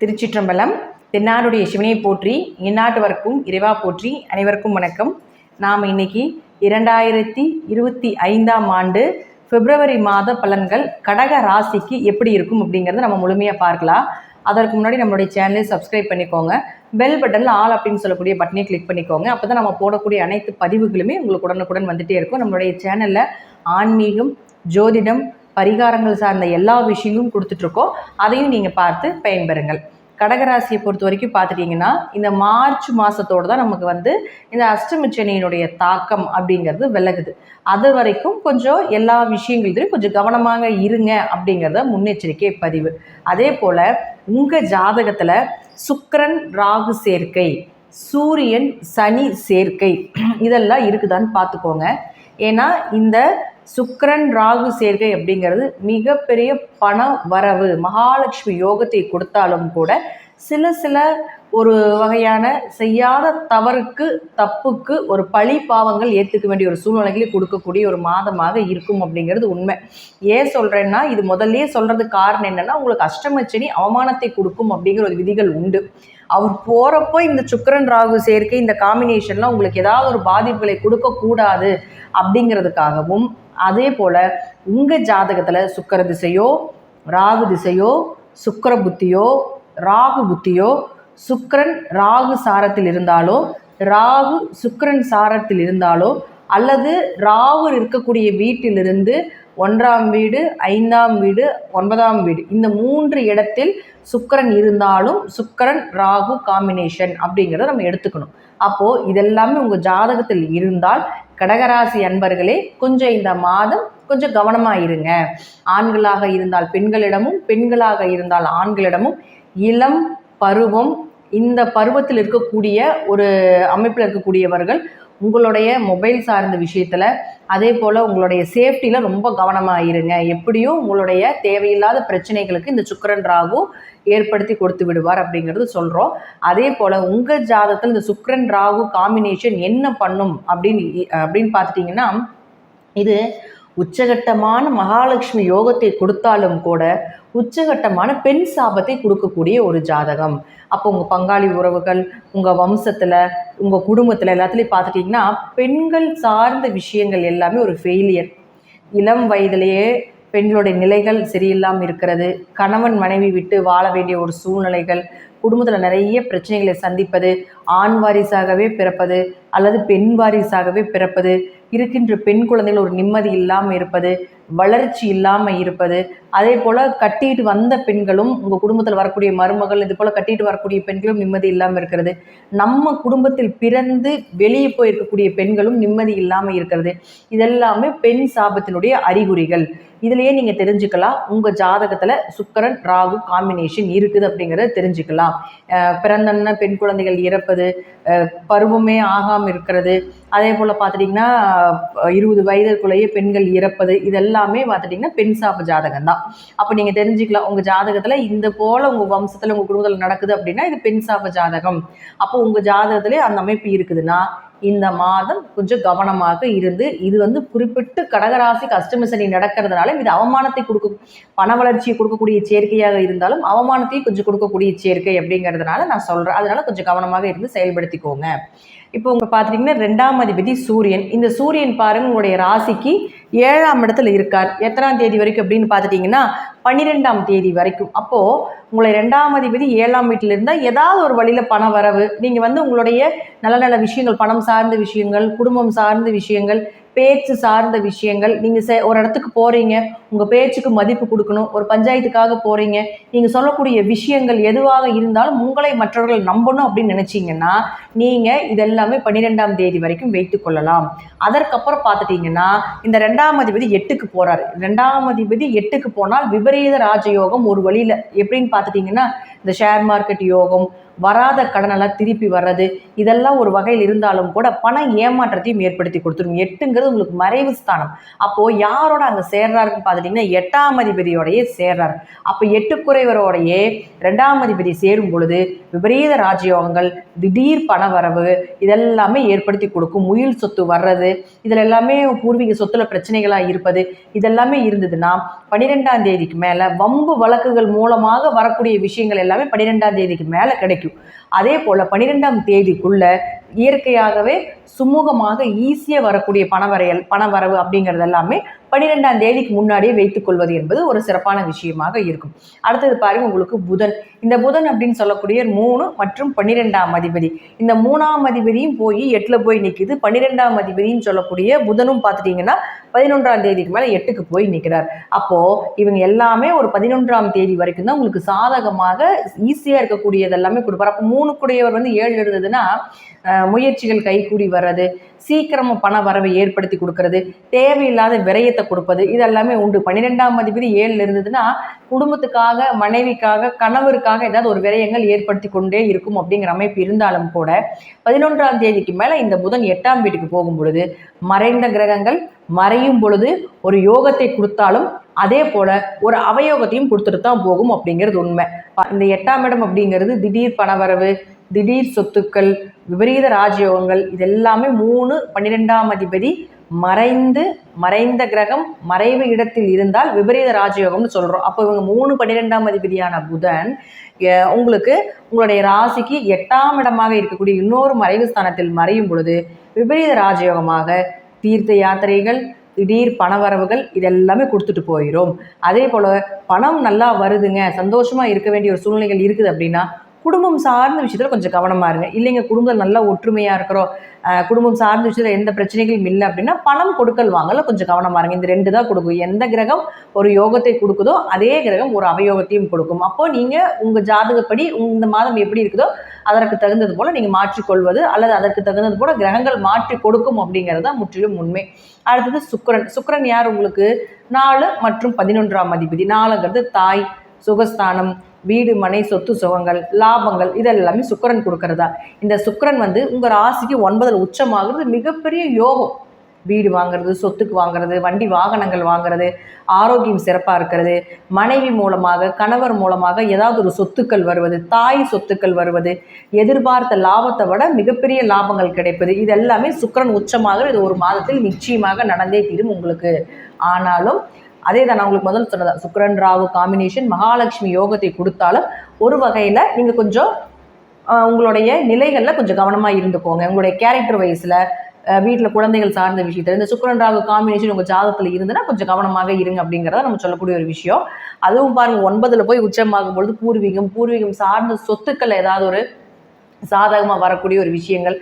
திருச்சிற்றம்பலம். தென்னாடுடைய சிவனை போற்றி, இந்நாட்டவர்க்கும் இறைவா போற்றி. அனைவருக்கும் வணக்கம். நாம் இன்னைக்கு 2025ஆம் ஆண்டு பிப்ரவரி மாத பலன்கள் கடக ராசிக்கு எப்படி இருக்கும் அப்படிங்கிறத நம்ம முழுமையாக பார்க்கலாம். அதற்கு முன்னாடி நம்மளுடைய சேனலை சப்ஸ்கிரைப் பண்ணிக்கோங்க. பெல் பட்டனில் ஆல் அப்படின்னு சொல்லக்கூடிய பட்டனை கிளிக் பண்ணிக்கோங்க. அப்போ தான் நம்ம போடக்கூடிய அனைத்து பதிவுகளுமே உங்களுக்கு உடனுக்குடன் வந்துகிட்டே இருக்கும். நம்மளுடைய சேனலில் ஆன்மீகம், ஜோதிடம், பரிகாரங்கள் சார்ந்த எல்லா விஷயங்களும் கொடுத்துட்ருக்கோம். அதையும் நீங்கள் பார்த்து பயன்பெறுங்கள். கடகராசியை பொறுத்த வரைக்கும் பார்த்துட்டிங்கன்னா, இந்த மார்ச் மாதத்தோடு தான் நமக்கு இந்த அஷ்டமிச்சனியினுடைய தாக்கம் அப்படிங்கிறது விலகுது. அது வரைக்கும் கொஞ்சம் எல்லா விஷயங்கள்லையும் கொஞ்சம் கவனமாக இருங்க அப்படிங்கிறத முன்னெச்சரிக்கை பதிவு. அதே போல் உங்கள் ஜாதகத்தில் சுக்கிரன் ராகு சேர்க்கை, சூரியன் சனி சேர்க்கை இதெல்லாம் இருக்குதான்னு பார்த்துக்கோங்க. ஏன்னா இந்த சுக்கிரன் ராகு சேர்க்கை அப்படிங்கிறது மிகப்பெரிய பண வரவு, மகாலட்சுமி யோகத்தை கொடுத்தாலும் கூட சில ஒரு வகையான செய்யாத தப்புக்கு ஒரு பழி பாவங்கள் ஏற்றுக்க வேண்டிய ஒரு சூழ்நிலைகளை கொடுக்கக்கூடிய ஒரு மாதமாக இருக்கும் அப்படிங்கிறது உண்மை. ஏன் சொல்கிறேன்னா, இது முதல்லையே சொல்கிறதுக்கு காரணம் என்னென்னா, உங்களுக்கு அஷ்டமச்சனி அவமானத்தை கொடுக்கும் அப்படிங்கிற ஒரு விதிகள் உண்டு. அவர் போகிறப்போ இந்த சுக்கிரன் ராகு சேர்க்கை, இந்த காம்பினேஷன்லாம் உங்களுக்கு ஏதாவது ஒரு பாதிப்புகளை கொடுக்கக்கூடாது அப்படிங்கிறதுக்காகவும், அதே போல் உங்கள் ஜாதகத்தில் சுக்கிர திசையோ, ராகு திசையோ, சுக்கிர புத்தியோ, ராகு புத்தியோ, சுக்கிரன் ராகு சாரத்தில் இருந்தாலோ, ராகு சுக்கிரன் சாரத்தில் இருந்தாலோ, அல்லது ராகு இருக்கக்கூடிய வீட்டிலிருந்து 1ஆம் வீடு, 5ஆம் வீடு, 9ஆம் வீடு, இந்த 3 இடத்தில் சுக்கிரன் இருந்தாலும் சுக்கிரன் ராகு காம்பினேஷன் அப்படிங்கிறத நம்ம எடுத்துக்கணும். அப்போது இதெல்லாமே உங்கள் ஜாதகத்தில் இருந்தால் கடகராசி அன்பர்களே கொஞ்சம் இந்த மாதம் கொஞ்சம் கவனமாக இருங்க. ஆண்களாக இருந்தால் பெண்களிடமும், பெண்களாக இருந்தால் ஆண்களிடமும் இளம் பருவம், இந்த பருவத்தில் இருக்கக்கூடிய ஒரு அமைப்பில் இருக்கக்கூடியவர்கள் உங்களுடைய மொபைல் சார்ந்த விஷயத்தில், அதே போல் உங்களுடைய சேஃப்டியில் ரொம்ப கவனமாக இருங்க. எப்படியும் உங்களுடைய தேவையில்லாத பிரச்சனைகளுக்கு இந்த சுக்கிரன் ராகு ஏற்படுத்தி கொடுத்து விடுவார் அப்படிங்கிறது சொல்கிறோம். அதே போல் உங்கள் ஜாதகத்தில் இந்த சுக்கிரன் ராகு காம்பினேஷன் என்ன பண்ணும் அப்படின்னு பார்த்துட்டிங்கன்னா, இது உச்சகட்டமான மகாலட்சுமி யோகத்தை கொடுத்தாலும் கூட உச்சகட்டமான பெண் சாபத்தை கொடுக்கக்கூடிய ஒரு ஜாதகம். அப்போ உங்கள் பங்காளி உறவுகள், உங்கள் வம்சத்தில், உங்கள் குடும்பத்தில் எல்லாத்துலேயும் பார்த்துட்டிங்கன்னா பெண்கள் சார்ந்த விஷயங்கள் எல்லாமே ஒரு ஃபெயிலியர். இளம் வயதிலேயே பெண்களுடைய நிலைகள் சரியில்லாமல் இருக்கிறது, கணவன் மனைவி விட்டு வாழ வேண்டிய ஒரு சூழ்நிலைகள், குடும்பத்தில் நிறைய பிரச்சனைகளை சந்திப்பது, ஆண் வாரிசாகவே பிறப்பது அல்லது பெண் வாரிசாகவே பிறப்பது, இருக்கின்ற பெண் குழந்தைகள் ஒரு நிம்மதி இல்லாமல் இருப்பது, வளர்ச்சி இல்லாமல் இருப்பது, அதே போல் கட்டிட்டு வந்த பெண்களும், உங்கள் குடும்பத்தில் வரக்கூடிய மருமகள், இது போல் கட்டிட்டு வரக்கூடிய பெண்களும் நிம்மதி இல்லாமல் இருக்கிறது, நம்ம குடும்பத்தில் பிறந்து வெளியே போயிருக்கக்கூடிய பெண்களும் நிம்மதி இல்லாமல் இருக்கிறது. இதெல்லாமே பெண் சாபத்தினுடைய அறிகுறிகள். இதுலேயே நீங்கள் தெரிஞ்சுக்கலாம் உங்கள் ஜாதகத்தில் சுக்கிரன் ராகு காம்பினேஷன் இருக்குது அப்படிங்கிறத தெரிஞ்சுக்கலாம். பிறந்தன்ன பெண் குழந்தைகள் இறப்பது, பருவமே ஆகாமல் இருக்கிறது, அதே போல் பார்த்துட்டிங்கன்னா 20 வயதுக்குள்ளேயே பெண்கள் இறப்பது, இதெல்லாமே பார்த்துட்டிங்கன்னா பெண் சாப ஜாதகம் தான். அப்போ நீங்கள் தெரிஞ்சுக்கலாம் உங்கள் ஜாதகத்தில் இந்த போல் உங்கள் வம்சத்தில் உங்கள் குடும்பத்தில் நடக்குது அப்படின்னா இது பெண் சாப ஜாதகம். அப்போ உங்கள் ஜாதகத்திலே அந்த அமைப்பு இருக்குதுன்னா இந்த மாதம் கொஞ்சம் கவனமாக இருந்து, இது குறிப்பிட்டு கடகராசிக்கு அஷ்டமசனி நடக்கிறதுனால இது அவமானத்தை கொடுக்கும், பண வளர்ச்சியை கொடுக்கக்கூடிய சேர்க்கையாக இருந்தாலும் அவமானத்தையும் கொஞ்சம் கொடுக்கக்கூடிய சேர்க்கை அப்படிங்கிறதுனால நான் சொல்கிறேன். அதனால கொஞ்சம் கவனமாக இருந்து செயல்படுத்திக்கோங்க. இப்போ உங்கள் பார்த்துட்டிங்கன்னா 2ஆம் அதிபதி சூரியன். இந்த சூரியன் பாருங்கள் உங்களுடைய ராசிக்கு 7ஆம் இடத்துல இருக்கார். எத்தனாம் தேதி வரைக்கும் அப்படின்னு பார்த்துட்டிங்கன்னா 12ஆம் தேதி வரைக்கும். அப்போது உங்களை 2ஆம் அதிபதி 7ஆம் வீட்டில் இருந்தால் ஏதாவது ஒரு வழியில் பண வரவு, நீங்கள் உங்களுடைய நல்ல நல்ல விஷயங்கள், பணம் சார்ந்த விஷயங்கள், குடும்பம் சார்ந்த விஷயங்கள், பேச்சு சார்ந்த விஷயங்கள், நீங்கள் ஒரு இடத்துக்கு போகிறீங்க, உங்கள் பேச்சுக்கு மதிப்பு கொடுக்கணும், ஒரு பஞ்சாயத்துக்காக போகிறீங்க, நீங்கள் சொல்லக்கூடிய விஷயங்கள் எதுவாக இருந்தாலும் உங்களை மற்றவர்கள் நம்பணும் அப்படின்னு நினச்சிங்கன்னா நீங்கள் இதெல்லாமே 12ஆம் தேதி வரைக்கும் வைத்து கொள்ளலாம். அதற்கப்புறம் பார்த்துட்டிங்கன்னா இந்த 2ஆம் அதிபதி 8க்கு போகிறார். 2ஆம் அதிபதி 8க்கு போனால் விபரீத ராஜயோகம் ஒரு வழியில் எப்படின்னு பார்த்துட்டிங்கன்னா இந்த ஷேர் மார்க்கெட் யோகம், வராத கடனெல்லாம் திருப்பி வர்றது, இதெல்லாம் ஒரு வகையில் இருந்தாலும் கூட பண ஏமாற்றத்தையும் ஏற்படுத்தி கொடுத்துரும். 8ங்கிறது உங்களுக்கு மறைவு ஸ்தானம். அப்போது யாரோட அங்கே சேர்றாருன்னு பார்த்துட்டிங்கன்னா 8ஆம் அதிபதியோடையே சேர்றாரு. அப்போ 8 2ஆம் அதிபதி சேரும் பொழுது விபரீத ராஜயோகங்கள், திடீர் பண வரவு இதெல்லாமே ஏற்படுத்தி கொடுக்கும். முயல் சொத்து வர்றது, இதில் எல்லாமே பூர்வீக சொத்துல பிரச்சனைகளாக இருப்பது, இதெல்லாமே இருந்ததுன்னா 12ஆம் தேதிக்கு மேலே வம்பு வழக்குகள் மூலமாக வரக்கூடிய விஷயங்கள் எல்லாமே 12ஆம் தேதிக்கு மேலே கிடைக்கும். அதே போல் 12ஆம் தேதிக்குள்ள இயற்கையாகவே சுமூகமாக ஈஸியாக வரக்கூடிய பணவரவு அப்படிங்கிறது எல்லாமே 12ஆம் தேதிக்கு முன்னாடியே வைத்துக் கொள்வது என்பது ஒரு சிறப்பான விஷயமாக இருக்கும். அடுத்தது பாருங்க, உங்களுக்கு புதன். இந்த புதன் அப்படின்னு சொல்லக்கூடிய 3 மற்றும் 12ஆம் அதிபதி, இந்த 3ஆம் அதிபதியும் போய் 8ல் போய் நிற்குது. 12ஆம் அதிபதினு சொல்லக்கூடிய புதனும் பார்த்துட்டிங்கன்னா 11ஆம் தேதிக்கு மேலே 8க்கு போய் நிற்கிறார். அப்போது இவங்க எல்லாமே ஒரு 11ஆம் தேதி வரைக்கும் தான் உங்களுக்கு சாதகமாக ஈஸியாக இருக்கக்கூடியது எல்லாமே கொடுப்பார். அப்போ 3 வந்து 7 இருந்ததுன்னா முயற்சிகள் கைகூடி வர்றது, சீக்கிரமாக பண வரவை ஏற்படுத்தி கொடுக்கறது, தேவையில்லாத விரயத்தை கொடுப்பது, இதெல்லாமே உண்டு. 12ஆம் அதிபதி 7 இருந்ததுன்னா குடும்பத்துக்காக, மனைவிக்காக, கணவருக்காக ஏதாவது ஒரு விரயங்கள் ஏற்படுத்தி கொண்டே இருக்கும் அப்படிங்கிற அமைப்பு இருந்தாலும் கூட 11ஆம் தேதிக்கு மேலே இந்த புதன் 8ஆம் வீட்டுக்கு போகும் பொழுது மறைந்த கிரகங்கள் மறையும் பொழுது ஒரு யோகத்தை கொடுத்தாலும் அதே போல ஒரு அவயோகத்தையும் கொடுத்துட்டு தான் போகும் அப்படிங்கிறது உண்மை. இந்த 8ஆம் இடம் அப்படிங்கிறது திடீர் பணவரவு, திடீர் சொத்துக்கள், விபரீத ராஜயோகங்கள், இதெல்லாமே 3 12ஆம் அதிபதி மறைந்த கிரகம் மறைவு இடத்தில் இருந்தால் விபரீத ராஜயோகம்னு சொல்கிறோம். அப்போ இவங்க 3 12ஆம் அதிபதியான புதன் உங்களுக்கு உங்களுடைய ராசிக்கு 8ஆம் இடமாக இருக்கக்கூடிய இன்னொரு மறைவு ஸ்தானத்தில் மறையும் பொழுது விபரீத ராஜயோகமாக தீர்த்த யாத்திரைகள், திடீர் பணவரவுகள் இதெல்லாமே கொடுத்துட்டு போயிடும். அதே போல் பணம் நல்லா வருதுங்க, சந்தோஷமாக இருக்க வேண்டிய ஒரு சூழ்நிலைகள் இருக்குது அப்படின்னா குடும்பம் சார்ந்த விஷயத்தில் கொஞ்சம் கவனமாக இருங்க. இல்லைங்க குடும்பம் நல்லா ஒற்றுமையாக இருக்கிறோம், குடும்பம் சார்ந்த விஷயத்தில் எந்த பிரச்சனைகளும் இல்லை அப்படின்னா பணம் கொடுக்கல் வாங்கல கொஞ்சம் கவனமாக இருங்க. இந்த 2 தான் கொடுக்கும். எந்த கிரகம் ஒரு யோகத்தை கொடுக்குதோ அதே கிரகம் ஒரு அவயோகத்தையும் கொடுக்கும். அப்போது நீங்கள் உங்கள் ஜாதகப்படி இந்த மாதம் எப்படி இருக்குதோ அதற்கு தகுந்தது போல் நீங்கள் மாற்றிக்கொள்வது அல்லது அதற்கு தகுந்தது போல் கிரகங்கள் மாற்றி கொடுக்கும் அப்படிங்கிறது தான் முற்றிலும் உண்மை. அடுத்தது சுக்கிரன் யார் உங்களுக்கு 4 மற்றும் 11ஆம் அதிபதி. 4ங்கிறது தாய், சுகஸ்தானம், வீடு, மனை, சொத்து, சுகங்கள், லாபங்கள், இதெல்லாமே சுக்கிரன் கொடுக்கறதா. இந்த சுக்கிரன் வந்து உங்கள் ராசிக்கு 9ல் உச்சமாகிறது மிகப்பெரிய யோகம். வீடு வாங்குறது, சொத்துக்கு வாங்குறது, வண்டி வாகனங்கள் வாங்குறது, ஆரோக்கியம் சிறப்பாக இருக்கிறது, மனைவி மூலமாக, கணவர் மூலமாக ஏதாவது ஒரு சொத்துக்கள் வருவது, தாய் சொத்துக்கள் வருவது, எதிர்பார்த்த லாபத்தை விட மிகப்பெரிய லாபங்கள் கிடைப்பது, இதெல்லாமே சுக்கிரன் உச்சமாக இது ஒரு மாதத்தில் நிச்சயமாக நடந்தே தீரும் உங்களுக்கு. ஆனாலும் அதே தான் நான் உங்களுக்கு முதல்ல சொன்னதா, சுக்கிரன் ராகு காம்பினேஷன் மகாலட்சுமி யோகத்தை கொடுத்தாலும் ஒரு வகையில் நீங்கள் கொஞ்சம் உங்களுடைய நிலைகளில் கொஞ்சம் கவனமாக இருந்துக்கோங்க. உங்களுடைய கேரக்டர் வைஸில் வீட்டில் குழந்தைகள் சார்ந்த விஷயத்தில் இந்த சுக்கிரன் ராகு காம்பினேஷன் உங்கள் ஜாதகத்தில் இருந்துன்னா கொஞ்சம் கவனமாக இருங்க அப்படிங்கிறத நம்ம சொல்லக்கூடிய ஒரு விஷயம். அதுவும் பாருங்கள் 9ல் போய் உச்சமாகும் பொழுது பூர்வீகம் சார்ந்த சொத்துக்கள் ஏதாவது ஒரு சாதகமாக வரக்கூடிய ஒரு விஷயங்கள்,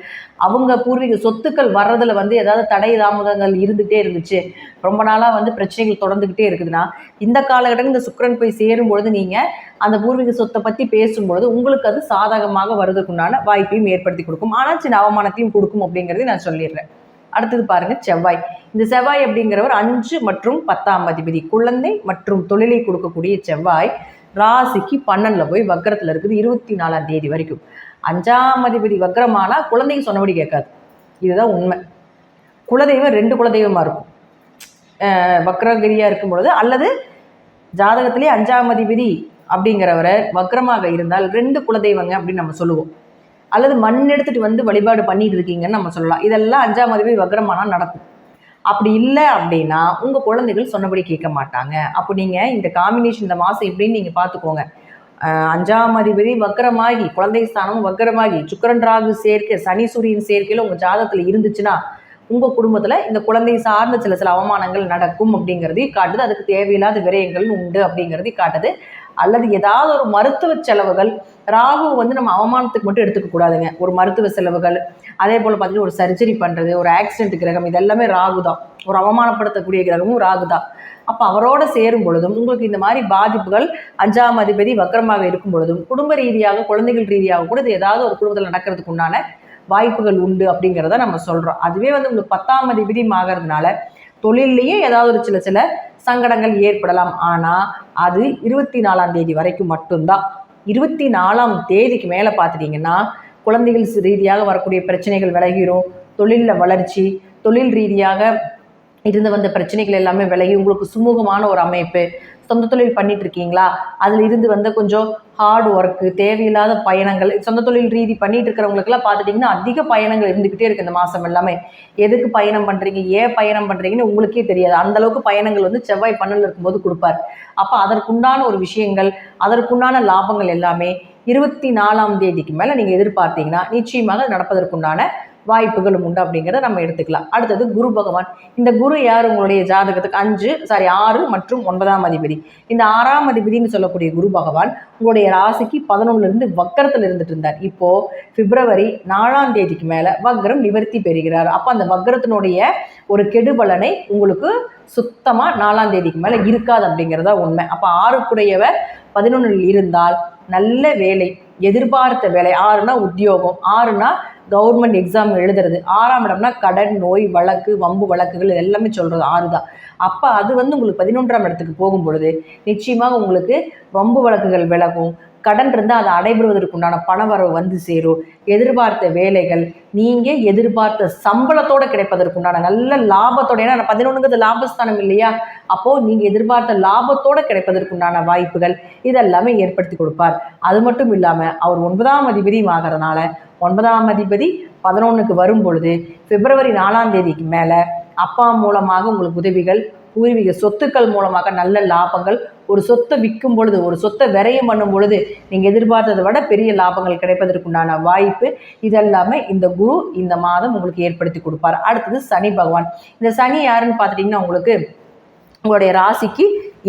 அவங்க பூர்வீக சொத்துக்கள் வர்றதில் வந்து ஏதாவது தடை தாமதங்கள் இருந்துகிட்டே இருந்துச்சு, ரொம்ப நாளாக வந்து பிரச்சனைகள் தொடர்ந்துக்கிட்டே இருக்குதுன்னா இந்த காலகட்டத்தில் இந்த சுக்கிரன் போய் சேரும்பொழுது நீங்கள் அந்த பூர்வீக சொத்தை பற்றி பேசும்பொழுது உங்களுக்கு அது சாதகமாக வருவதற்குண்டான வாய்ப்பையும் ஏற்படுத்தி கொடுக்கும். ஆனால் சின்ன அவமானத்தையும் கொடுக்கும் அப்படிங்கிறதையும் நான் சொல்லிடுறேன். அடுத்தது பாருங்கள் செவ்வாய். இந்த செவ்வாய் அப்படிங்கிறவர் 5 மற்றும் 10ஆம் அதிபதி, குழந்தை மற்றும் தொழிலை கொடுக்கக்கூடிய செவ்வாய் ராசிக்கு 12ல் போய் வக்கரத்தில் இருக்குது 24ஆம் தேதி வரைக்கும். 5ஆம் அதிபதி வக்கரமானால் குழந்தைங்க சொன்னபடி கேட்காது, இதுதான் உண்மை. குலதெய்வம் 2 குலதெய்வமாக இருக்கும் வக்கரகிரியாக இருக்கும் பொழுது, அல்லது ஜாதகத்திலே 5ஆம் அதிபதி அப்படிங்கிறவரை வக்கரமாக இருந்தால் 2 குலதெய்வங்க அப்படின்னு நம்ம சொல்லுவோம். அல்லது மண் எடுத்துகிட்டு வந்து வழிபாடு பண்ணிட்டு இருக்கீங்கன்னு நம்ம சொல்லலாம். இதெல்லாம் 5ஆம் அதிபதி வக்கரமானால் நடக்கும். அப்படி இல்லை அப்படின்னா உங்கள் குழந்தைகள் சொன்னபடி கேட்க மாட்டாங்க. அப்போ நீங்கள் இந்த காம்பினேஷன் இந்த மாதம் எப்படின்னு நீங்கள் பார்த்துக்கோங்க. 5ஆம் அதிபதி வக்கரமாகி, குழந்தை ஸ்தானமும் வக்கரமாகி, சுக்கிரன் ராகு சேர்க்கை, சனி சூரியன் சேர்க்கையில் உங்கள் ஜாதகத்தில் இருந்துச்சுன்னா உங்கள் குடும்பத்தில் இந்த குழந்தை சார்ந்த சில அவமானங்கள் நடக்கும் அப்படிங்கிறதையும் காட்டுது. அதுக்கு தேவையில்லாத விரயங்கள் உண்டு அப்படிங்கிறதையும் காட்டுது. அல்லது ஏதாவது ஒரு மருத்துவ செலவுகள், ராகு வந்து நம்ம அவமானத்துக்கு மட்டும் எடுத்துக்க கூடாதுங்க. ஒரு மருத்துவ செலவுகள், அதே போல் பார்த்தீங்கன்னா ஒரு சர்ஜரி பண்ணுறது, ஒரு ஆக்சிடென்ட் கிரகம், இதெல்லாமே ராகு தான். ஒரு அவமானப்படுத்தக்கூடிய கிரகமும் ராகு தான். அப்போ அவரோட சேரும் பொழுதும் உங்களுக்கு இந்த மாதிரி பாதிப்புகள் 5ஆம் அதிபதி வக்கரமாக இருக்கும் பொழுதும் குடும்ப ரீதியாக, குழந்தைகள் ரீதியாக கூட இது ஏதாவது ஒரு குடும்பத்தில் நடக்கிறதுக்கு உண்டான வாய்ப்புகள் உண்டு அப்படிங்கிறத நம்ம சொல்கிறோம். அதுவே வந்து உங்களுக்கு 10ஆம் அதிபதி ஆகிறதுனால தொழிலையே ஏதாவது ஒரு சில சங்கடங்கள் ஏற்படலாம். ஆனால் அது 24ஆம் தேதி வரைக்கும் மட்டும்தான். 24ஆம் தேதிக்கு மேலே பார்த்துட்டிங்கன்னா குழந்தைகள் ரீதியாக வரக்கூடிய பிரச்சனைகள் விலகிரும், தொழிலில் வளர்ச்சி, தொழில் ரீதியாக இருந்து வந்த பிரச்சனைகள் எல்லாமே விலகி உங்களுக்கு சுமூகமான ஒரு அமைப்பு. சொந்த தொழில் பண்ணிட்டு இருக்கீங்களா, அதில் இருந்து வந்து கொஞ்சம் ஹார்ட் ஒர்க்கு, தேவையில்லாத பயணங்கள், சொந்த தொழில் ரீதி பண்ணிட்டு இருக்கிறவங்களுக்குலாம் பார்த்துட்டிங்கன்னா அதிக பயணங்கள் இருந்துக்கிட்டே இருக்குது இந்த மாதம் எல்லாமே. எதுக்கு பயணம் பண்ணுறீங்க, ஏன் பயணம் பண்ணுறீங்கன்னு உங்களுக்கே தெரியாது. அந்தளவுக்கு பயணங்கள் வந்து செவ்வாய் பன்னெண்டில் இருக்கும்போது கொடுப்பார். அப்போ அதற்குண்டான ஒரு விஷயங்கள், அதற்குண்டான லாபங்கள் எல்லாமே 24ஆம் தேதிக்கு மேலே நீங்கள் எதிர்பார்த்தீங்கன்னா நிச்சயமாக நடப்பதற்குண்டான வாய்ப்புகளும் உண்டு அப்படிங்கிறத நம்ம எடுத்துக்கலாம். அடுத்தது குரு பகவான். இந்த குரு யார், உங்களுடைய ஜாதகத்துக்கு 6 மற்றும் 9ஆம் அதிபதி. இந்த 6ஆம் அதிபதினு சொல்லக்கூடிய குரு பகவான் உங்களுடைய ராசிக்கு 11லிருந்து வக்கரத்தில் இருந்துட்டு இருந்தார். இப்போ பிப்ரவரி 4ஆம் தேதிக்கு மேலே வக்ரம் நிவர்த்தி பெறுகிறார். அப்போ அந்த வக்ரத்தினுடைய ஒரு கெடுபலனை உங்களுக்கு சுத்தமாக 4ஆம் தேதிக்கு மேலே இருக்காது அப்படிங்கிறதா உண்மை. அப்போ 6க்குடையவர் 11ல் இருந்தால் நல்ல வேலை, எதிர்பார்த்த வேலை. 6னா உத்தியோகம், 6னா கவர்மெண்ட் எக்ஸாம் எழுதுறது, 6ஆம் இடம்னா கடன், நோய், வழக்கு, வம்பு வழக்குகள் எல்லாமே சொல்கிறது 6 தான். அப்போ அது வந்து உங்களுக்கு 11ஆம் இடத்துக்கு போகும் பொழுது நிச்சயமாக உங்களுக்கு வம்பு வழக்குகள் விலகும், கடன் இருந்தால் அதை அடைபடுவதற்குண்டான பணவரவு வந்து சேரும், எதிர்பார்த்த வேலைகள், நீங்கள் எதிர்பார்த்த சம்பளத்தோடு கிடைப்பதற்குண்டான நல்ல லாபத்தோட, ஏன்னா 11ங்கிறது லாபஸ்தானம் இல்லையா, அப்போது நீங்கள் எதிர்பார்த்த லாபத்தோடு கிடைப்பதற்குண்டான வாய்ப்புகள் இதெல்லாமே ஏற்படுத்தி கொடுப்பார். அது மட்டும் இல்லாமல் அவர் 9ஆம் அதிபதியும் ஆகிறதுனால 9ஆம் அதிபதி 11க்கு வரும் பொழுது பிப்ரவரி 4ஆம் தேதிக்கு மேலே அப்பா மூலமாக உங்களுக்கு உதவிகள், பூர்வீக சொத்துக்கள் மூலமாக நல்ல லாபங்கள், ஒரு சொத்தை விற்கும் பொழுது, ஒரு சொத்தை விரயம் பண்ணும் பொழுது நீங்கள் எதிர்பார்த்ததை விட பெரிய லாபங்கள் கிடைப்பதற்குண்டான வாய்ப்பு இதெல்லாமே இந்த குரு இந்த மாதம் உங்களுக்கு ஏற்படுத்தி கொடுப்பார். அடுத்தது சனி பகவான். இந்த சனி யாருன்னு பார்த்துட்டிங்கன்னா உங்களுக்கு உங்களுடைய ராசிக்கு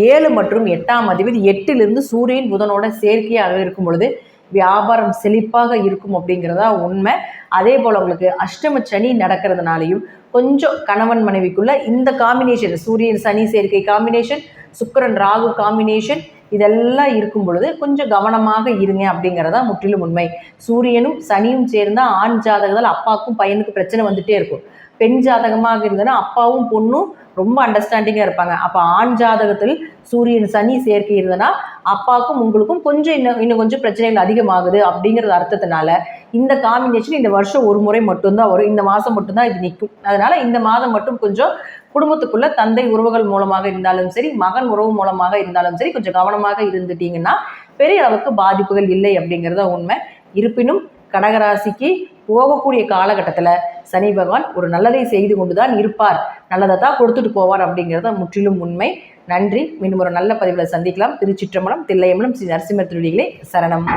7 மற்றும் 8ஆம் அதிபதி 8லிருந்து சூரியன் புதனோட சேர்க்கையாக இருக்கும் பொழுது வியாபாரம் செழிப்பாக இருக்கும் அப்படிங்கிறதா உண்மை. அதே போல் உங்களுக்கு அஷ்டம சனி நடக்கிறதுனாலையும் கொஞ்சம் கணவன் மனைவிக்குள்ள இந்த காம்பினேஷன், சூரியன் சனி சேர்க்கை காம்பினேஷன், சுக்கிரன் ராகு காம்பினேஷன், இதெல்லாம் இருக்கும் பொழுது கொஞ்சம் கவனமாக இருங்க அப்படிங்கிறதா முற்றிலும் உண்மை. சூரியனும் சனியும் சேர்ந்தால் ஆண் ஜாதகத்தால் அப்பாவுக்கும் பையனுக்கு பிரச்சனை வந்துகிட்டே இருக்கும். பெண் ஜாதகமாக இருந்ததுன்னா அப்பாவும் பொண்ணும் ரொம்ப அண்டர்ஸ்டாண்டிங்காக இருப்பாங்க. அப்போ ஆண் ஜாதகத்தில் சூரியன் சனி சேர்க்கை இருந்ததுன்னா அப்பாவுக்கும் உங்களுக்கும் கொஞ்சம் இன்னும் கொஞ்சம் பிரச்சனைகள் அதிகமாகுது அப்படிங்கிறது அர்த்தத்தினால இந்த காம்பினேஷன் இந்த வருஷம் ஒரு முறை மட்டும்தான் வரும், இந்த மாதம் மட்டும்தான் இது நிற்கும். அதனால் இந்த மாதம் மட்டும் கொஞ்சம் குடும்பத்துக்குள்ள தந்தை உறவுகள் மூலமாக இருந்தாலும் சரி, மகன் உறவு மூலமாக இருந்தாலும் சரி, கொஞ்சம் கவனமாக இருந்துட்டீங்கன்னா பெரிய அளவுக்கு பாதிப்புகள் இல்லை அப்படிங்கிறத உண்மை. இருப்பினும் கடகராசிக்கு போகக்கூடிய காலகட்டத்தில் சனி பகவான் ஒரு நல்லதை செய்து கொண்டு தான் இருப்பார், நல்லதை தான் கொடுத்துட்டு போவார் அப்படிங்கிறத முற்றிலும் உண்மை. நன்றி. மீண்டும் ஒரு நல்ல பதிவில் சந்திக்கலாம். திருச்சிற்றம்பலம், தில்லையம்பலம், ஸ்ரீ நரசிம்மர் திருவடிகளே சரணம்.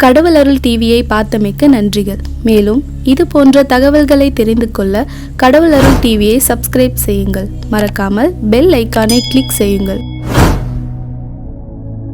கடவுள் அருள் டிவியை பார்த்தமைக்க நன்றிகள். மேலும் இது போன்ற தகவல்களை தெரிந்து கொள்ள கடவுள் அருள் டிவியை சப்ஸ்கிரைப் செய்யுங்கள். மறக்காமல் பெல் ஐக்கானை கிளிக் செய்யுங்கள்.